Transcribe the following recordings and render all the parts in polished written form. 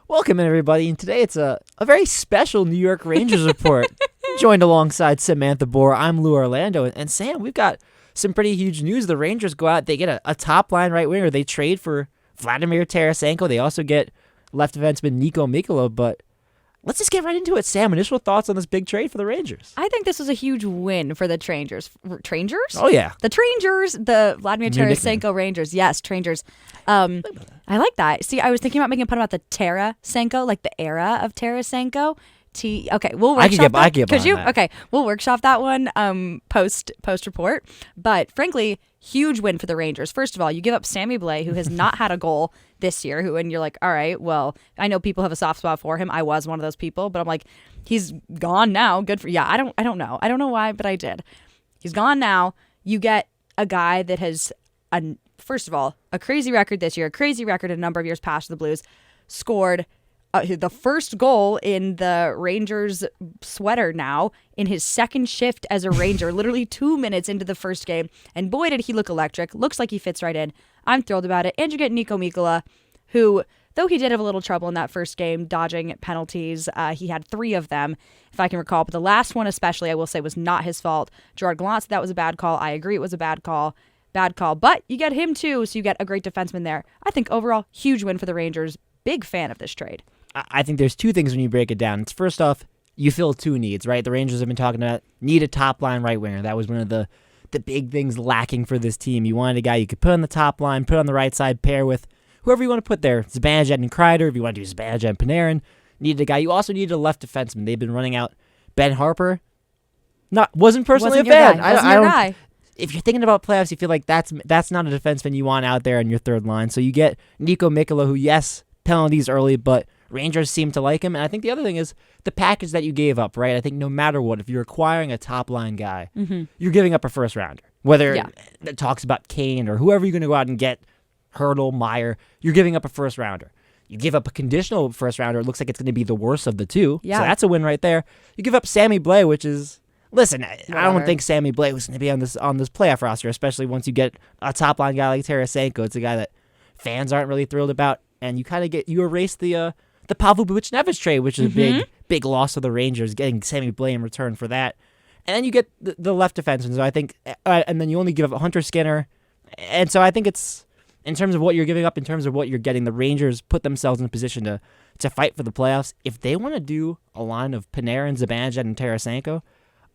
Welcome, everybody. And today it's a very special New York Rangers report. Joined alongside Samantha Bohrer, I'm Lou Orlando. And Sam, we've got some pretty huge news. The Rangers go out, they get a top-line right winger. They trade for Vladimir Tarasenko. They also get left defenseman Niko Mikkola. But let's just get right into it. Sam, initial thoughts on this big trade for the Rangers? I think this was a huge win for the Trangers. Trangers? Oh, yeah. The Trangers, the Vladimir Tarasenko Rangers. Yes, Trangers. I like that. See, I was thinking about making a pun about the Tarasenko, like the era of Tarasenko. Okay, we'll workshop that. I can get that. Okay, we'll workshop that one post report. But frankly, huge win for the Rangers. First of all, you give up Sammy Blais, who has not had a goal this year. And you're like, all right, well, I know people have a soft spot for him. I was one of those people, but I'm like, he's gone now. Good for I don't know. I don't know why, but I did. He's gone now. You get a guy that has first of all, a crazy record this year, a crazy record a number of years past the Blues, scored the first goal in the Rangers sweater now in his second shift as a Ranger, literally 2 minutes into the first game. And boy, did he look electric. Looks like he fits right in. I'm thrilled about it. And you get Niko Mikkola, who, though he did have a little trouble in that first game, dodging penalties, he had 3 of them, if I can recall. But the last one especially, I will say, was not his fault. Gerard Gallant said that was a bad call. I agree it was a bad call. But you get him too, so you get a great defenseman there. I think overall, huge win for the Rangers. Big fan of this trade. I think there's 2 things when you break it down. It's first off, you fill 2 needs, right? The Rangers have been talking about need a top-line right winger. That was one of the big things lacking for this team. You wanted a guy you could put on the top line, put on the right side, pair with whoever you want to put there. Zibanejad and Kreider, if you want to do Zibanejad and Panarin. Needed a guy. You also needed a left defenseman. They've been running out Ben Harper. Wasn't personally a fan. Guy. If you're thinking about playoffs, you feel like that's not a defenseman you want out there on your third line. So you get Niko Mikkola, who, yes, penalties early, but Rangers seem to like him. And I think the other thing is the package that you gave up, right? I think no matter what, if you're acquiring a top-line guy, you're giving up a first-rounder. Whether it talks about Kane or whoever you're going to go out and get, Hurdle, Meyer, you're giving up a first-rounder. You give up a conditional first-rounder, it looks like it's going to be the worst of the 2. Yeah. So that's a win right there. You give up Sammy Blais, which is... Listen, I don't think Sammy Blais was going to be on this playoff roster, especially once you get a top-line guy like Tarasenko. It's a guy that fans aren't really thrilled about, and you erase the Pavel Buchnevich trade, which is a big loss of the Rangers, getting Sammy Blais in return for that. And then you get the left defenseman, so I think, and then you only give up Hunter Skinner. And so I think it's, in terms of what you're giving up, in terms of what you're getting, the Rangers put themselves in a position to fight for the playoffs. If they want to do a line of Panarin, Zibanejad, and Tarasenko,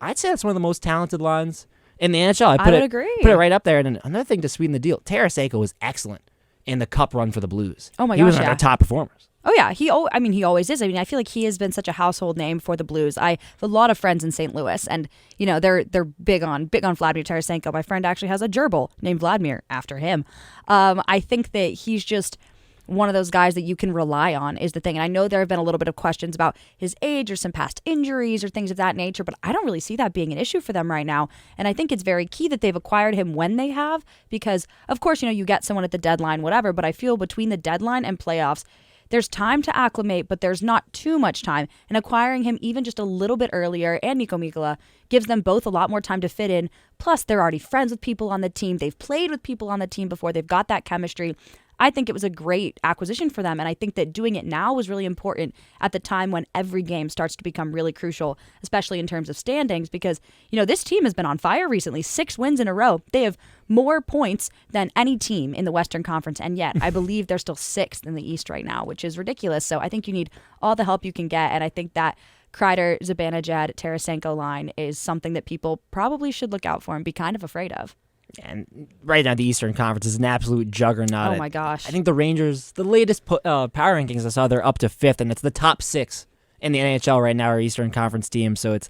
I'd say that's one of the most talented lines in the NHL. I would agree. Put it right up there. And another thing to sweeten the deal, Tarasenko was excellent in the cup run for the Blues. Oh my gosh, he was one of their top performers. Oh yeah, he always is. I mean, I feel like he has been such a household name for the Blues. I have a lot of friends in St. Louis, and they're big on Vladimir Tarasenko. My friend actually has a gerbil named Vladimir after him. I think that he's just one of those guys that you can rely on is the thing. And I know there have been a little bit of questions about his age or some past injuries or things of that nature, but I don't really see that being an issue for them right now. And I think it's very key that they've acquired him when they have, because of course, you get someone at the deadline, whatever, but I feel between the deadline and playoffs, there's time to acclimate, but there's not too much time. And acquiring him even just a little bit earlier, and Niko Mikkola, gives them both a lot more time to fit in. Plus, they're already friends with people on the team. They've played with people on the team before. They've got that chemistry. I think it was a great acquisition for them, and I think that doing it now was really important at the time when every game starts to become really crucial, especially in terms of standings, because, this team has been on fire recently. 6 wins in a row. They have more points than any team in the Western Conference, and yet I believe they're still 6th in the East right now, which is ridiculous. So I think you need all the help you can get, and I think that Kreider, Zibanejad, Tarasenko line is something that people probably should look out for and be kind of afraid of. And right now, the Eastern Conference is an absolute juggernaut. Oh, my gosh. I think the Rangers, the latest power rankings I saw, they're up to 5th, and it's the top 6 in the NHL right now are Eastern Conference teams. So it's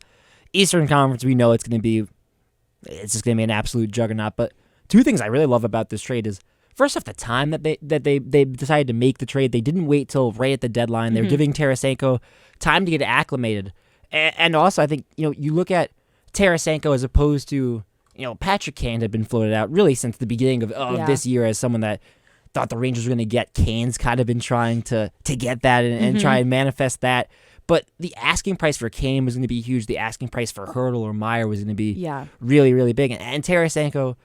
Eastern Conference. We know it's just going to be an absolute juggernaut. But 2 things I really love about this trade is, first off, the time that they decided to make the trade. They didn't wait till right at the deadline. They're giving Tarasenko time to get acclimated. And also, I think, you look at Tarasenko as opposed to, Patrick Kane had been floated out really since the beginning of this year as someone that thought the Rangers were going to get. Kane's kind of been trying to get that and try and manifest that. But the asking price for Kane was going to be huge. The asking price for Hurdle or Meyer was going to be really, really big. And Tarasenko,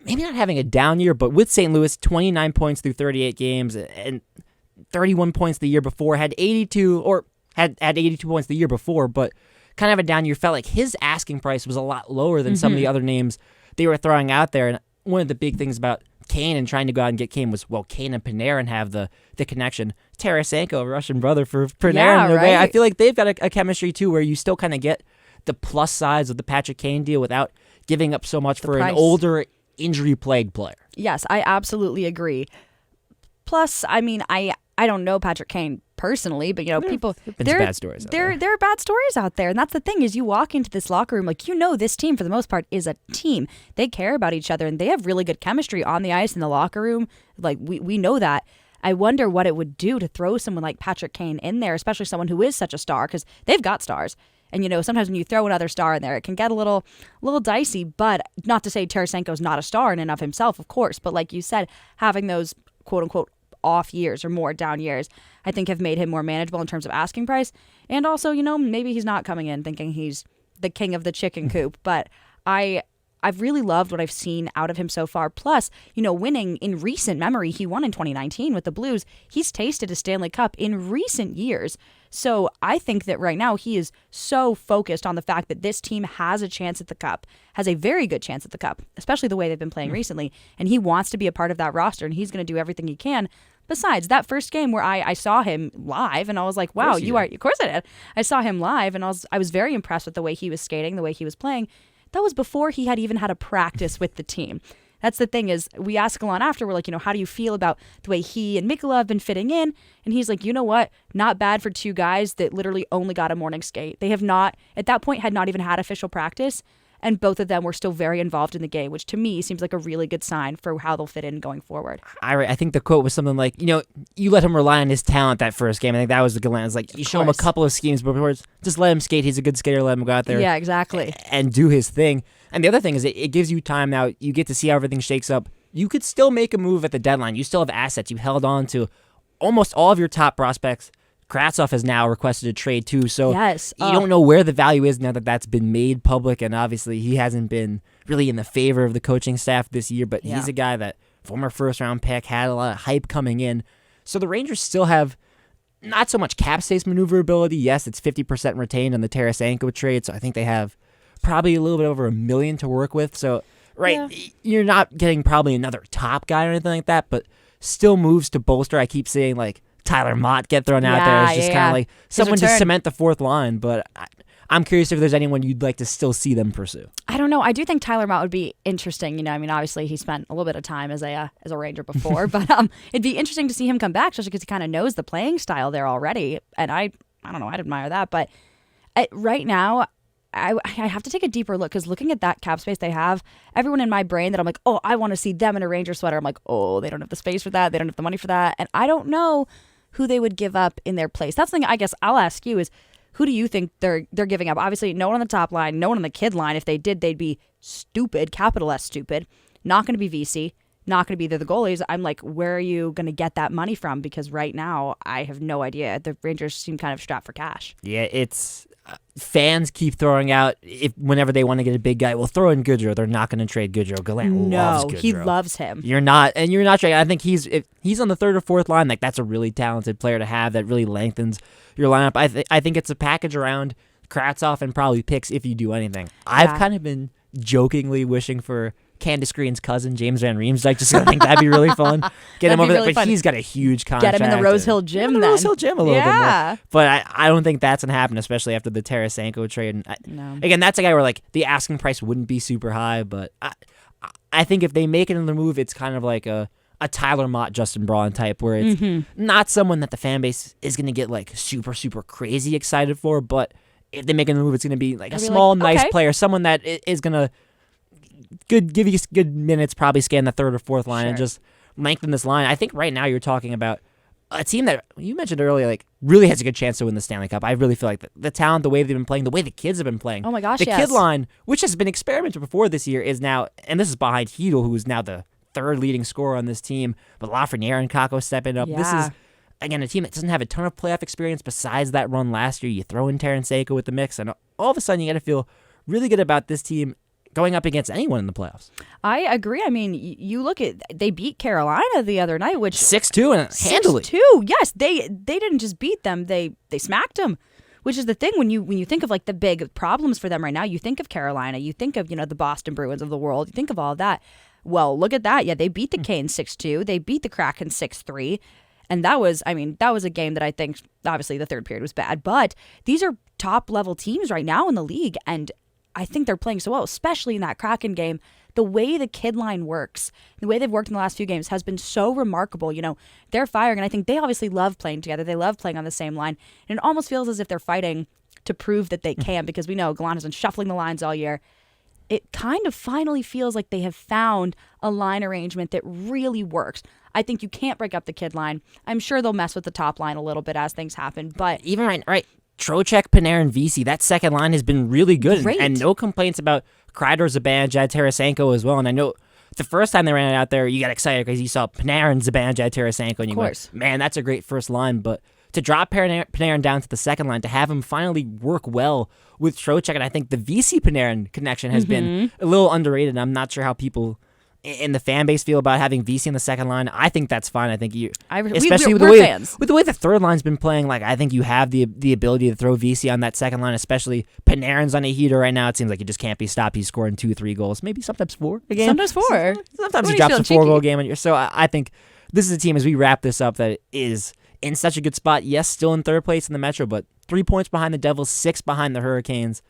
maybe not having a down year, but with St. Louis, 29 points through 38 games. And 31 points the year before, had 82 points the year before, but kind of a down year. Felt like his asking price was a lot lower than some of the other names they were throwing out there. And one of the big things about Kane and trying to go out and get Kane was, well, Kane and Panarin have the connection. Tarasenko, Russian brother for Panarin. Yeah, right. I feel like they've got a chemistry too where you still kind of get the plus sides of the Patrick Kane deal without giving up so much for an older, injury-plagued player. Yes, I absolutely agree. Plus, I mean, I don't know Patrick Kane personally, but people there are bad stories. There are bad stories out there, and that's the thing is you walk into this locker room like this team for the most part is a team. They care about each other and they have really good chemistry on the ice in the locker room. Like we know that. I wonder what it would do to throw someone like Patrick Kane in there, especially someone who is such a star, because they've got stars. And sometimes when you throw another star in there, it can get a little dicey. But not to say Tarasenko's not a star in and of himself, of course. But like you said, having those quote unquote off years or more down years, I think have made him more manageable in terms of asking price. And also, maybe he's not coming in thinking he's the king of the chicken coop. But I've really loved what I've seen out of him so far. Plus, winning in recent memory, he won in 2019 with the Blues. He's tasted a Stanley Cup in recent years. So I think that right now he is so focused on the fact that this team has a chance at the Cup, has a very good chance at the Cup, especially the way they've been playing recently. And he wants to be a part of that roster, and he's going to do everything he can. Besides, that first game where I saw him live, and I was like, wow, you are. Of course I did. I saw him live, and I was very impressed with the way he was skating, the way he was playing. That was before he had even had a practice with the team. That's the thing is we ask Alon after, we're like, how do you feel about the way he and Mikkola have been fitting in? And he's like, you know what? Not bad for two guys that literally only got a morning skate. They have not, at that point, had not even had official practice. And both of them were still very involved in the game, which to me seems like a really good sign for how they'll fit in going forward. I think the quote was something like, you let him rely on his talent that first game. I think that was the good line. It's like, you show him a couple of schemes, but just let him skate. He's a good skater. Let him go out there. Yeah, exactly. And do his thing. And the other thing is it gives you time now. You get to see how everything shakes up. You could still make a move at the deadline. You still have assets. You held on to almost all of your top prospects. Kravtsov has now requested a trade too, so yes. You don't know where the value is now that that's been made public, and obviously he hasn't been really in the favor of the coaching staff this year, but he's a guy that former first-round pick, had a lot of hype coming in. So the Rangers still have not so much cap space maneuverability. Yes, it's 50% retained on the Tarasenko trade, so I think they have probably a little bit over $1 million to work with. So, you're not getting probably another top guy or anything like that, but still moves to bolster. I keep saying, like, Tyler Mott get thrown out there. It's just kind of like someone to cement the fourth line, but I'm curious if there's anyone you'd like to still see them pursue. I don't know. I do think Tyler Mott would be interesting. Obviously he spent a little bit of time as a Ranger before, but it'd be interesting to see him come back, especially because he kind of knows the playing style there already. And I don't know, I'd admire that. But right now, I have to take a deeper look because looking at that cap space they have, everyone in my brain that I'm like, oh, I want to see them in a Ranger sweater. I'm like, oh, they don't have the space for that. They don't have the money for that. And I don't know who they would give up in their place. That's the thing I guess I'll ask you is, who do you think they're giving up? Obviously, no one on the top line, no one on the kid line. If they did, they'd be stupid, capital S stupid. Not going to be VC, not going to be the goalies. I'm like, where are you going to get that money from? Because right now, I have no idea. The Rangers seem kind of strapped for cash. Yeah, it's fans keep throwing out whenever they want to get a big guy. Well, throw in Goodrow. They're not going to trade Goodrow. Gallant loves Goodrow. He loves him. You're not trading. I think if he's on the third or fourth line, like that's a really talented player to have that really lengthens your lineup. I think it's a package around Kravtsov and probably picks if you do anything. I've kind of been jokingly wishing for Candace Green's cousin, James Van Riemsdyk, just I think that'd be really fun. Get him over there, but he's got a huge contract. Get him in the Rose Hill Gym then. Rose Hill Gym a little bit more. But I don't think that's going to happen, especially after the Tarasenko trade. And again, that's a guy where like the asking price wouldn't be super high, but I think if they make another move, it's kind of like a Tyler Mott, Justin Braun type, where it's not someone that the fan base is going to get like super, super crazy excited for, but if they make another move, it's going to be like a small, nice player, someone that is going to give you good minutes, probably scan the third or fourth line and just lengthen this line. I think right now you're talking about a team that you mentioned earlier, like really has a good chance to win the Stanley Cup. I really feel like the talent, the way they've been playing, the way the kids have been playing. Oh my gosh, the kid line, which has been experimented before this year, is now, and this is behind Hedel, who is now the third leading scorer on this team, but Lafreniere and Kakko stepping up. This is, again, a team that doesn't have a ton of playoff experience besides that run last year. You throw in Tarasenko with the mix, and all of a sudden you got to feel really good about this team going up against anyone in the playoffs. I agree. I mean, you look at, they beat Carolina the other night, which 6-2 and handily. 6-2. Yes, they didn't just beat them; they smacked them. Which is the thing when you think of like the big problems for them right now. You think of Carolina, you think of the Boston Bruins of the world, you think of all of that. Well, look at that. Yeah, they beat the Canes 6-2. They beat the Kraken 6-3. And that was a game that I think, obviously, the third period was bad. But these are top-level teams right now in the league, and I think they're playing so well, especially in that Kraken game. The way the kid line works, the way they've worked in the last few games has been so remarkable. They're firing, and I think they obviously love playing together. They love playing on the same line. And it almost feels as if they're fighting to prove that they can, because we know Gallant has been shuffling the lines all year. It kind of finally feels like they have found a line arrangement that really works. I think you can't break up the kid line. I'm sure they'll mess with the top line a little bit as things happen, but even right, Trocheck, Panarin, Vesey, that second line has been really good, and no complaints about Kreider, Zibanejad, Tarasenko as well. And I know the first time they ran it out there, you got excited because you saw Panarin, Zibanejad, Tarasenko, and you went, man, that's a great first line. But to drop Panarin down to the second line, to have him finally work well with Trocheck, and I think the Vesey-Panarin connection has been a little underrated, and I'm not sure how people in the fan base feel about having Vesey in the second line. I think that's fine. I think especially with the way the third line's been playing, like I think you have the ability to throw Vesey on that second line, especially Panarin's on a heater right now. It seems like he just can't be stopped. He's scoring 2-3 goals, maybe sometimes 4 a game. Sometimes 4. Sometimes he drops a 4-goal game on you. So I think this is a team, as we wrap this up, that is in such a good spot. Yes, still in third place in the Metro, but 3 points behind the Devils, 6 behind the Hurricanes,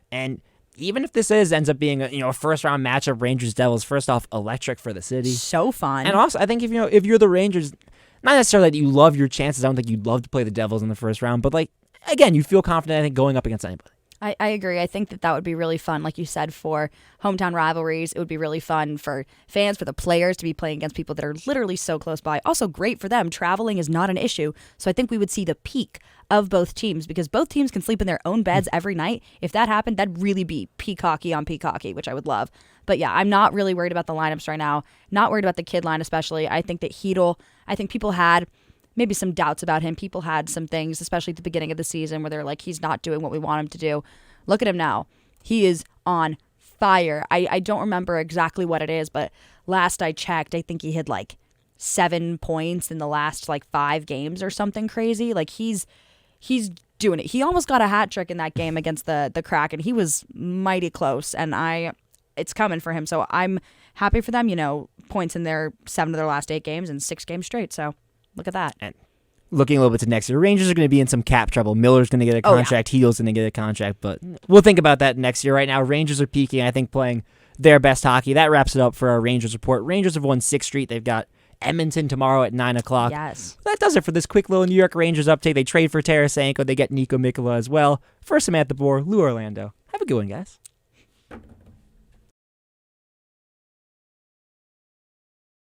and even if this ends up being a first round matchup, Rangers Devils, first off, electric for the city, so fun. And also, I think if you're the Rangers, not necessarily that you love your chances. I don't think you'd love to play the Devils in the first round, but again, you feel confident. I think going up against anybody. I agree. I think that would be really fun, like you said, for hometown rivalries. It would be really fun for fans, for the players to be playing against people that are literally so close by. Also great for them. Traveling is not an issue. So I think we would see the peak of both teams, because both teams can sleep in their own beds every night. If that happened, that'd really be peacocky on peacocky, which I would love. But yeah, I'm not really worried about the lineups right now. Not worried about the kid line especially. I think that Hedl, I think people had maybe some doubts about him. People had some things, especially at the beginning of the season, where they're like, he's not doing what we want him to do. Look at him now. He is on fire. I don't remember exactly what it is, but last I checked, I think he had 7 points in the last 5 games or something crazy. He's doing it. He almost got a hat trick in that game against the Kraken. He was mighty close, and it's coming for him. So I'm happy for them. Points in their 7 of their last 8 games and 6 games straight. So look at that. And looking a little bit to next year, Rangers are going to be in some cap trouble. Miller's going to get a contract. Hedel's going to get a contract, but we'll think about that next year. Right now, Rangers are peaking, I think, playing their best hockey. That wraps it up for our Rangers report. Rangers have won 6th straight. They've got Edmonton tomorrow at 9 o'clock. Yes. That does it for this quick little New York Rangers update. They trade for Tarasenko. They get Niko Mikkola as well. For Samantha Bohrer, Lou Orlando. Have a good one, guys.